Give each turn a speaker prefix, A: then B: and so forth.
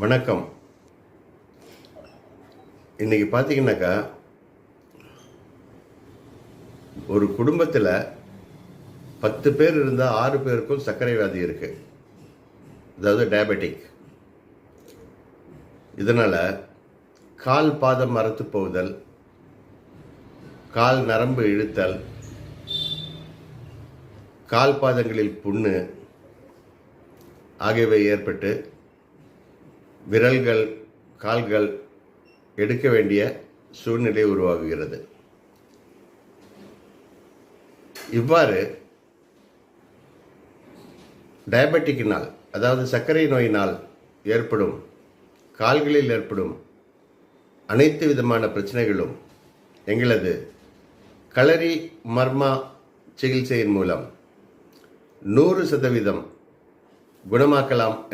A: வணக்கம். இன்றைக்கி பார்த்தீங்கன்னாக்கா, ஒரு குடும்பத்தில் 10 பேர் இருந்தால் 6 பேருக்கும் சர்க்கரை வியாதி இருக்குது. அதாவது டயபெட்டிக். இதனால் கால் பாதம் மரத்து போகுதல், கால் நரம்பு இழுத்தல், கால் பாதங்களில் புண்ணு ஆகியவை ஏற்பட்டு விரல்கள், கால்கள் எடுக்க வேண்டிய சூழ்நிலை உருவாகுகிறது. இவ்வாறு டயபெட்டிக்கினால், அதாவது சர்க்கரை நோயினால் ஏற்படும் கால்களில் ஏற்படும் அனைத்து விதமான பிரச்சனைகளும் எங்களது களரி மர்மா சிகிச்சையின் மூலம் 100% குணமாக்கலாம்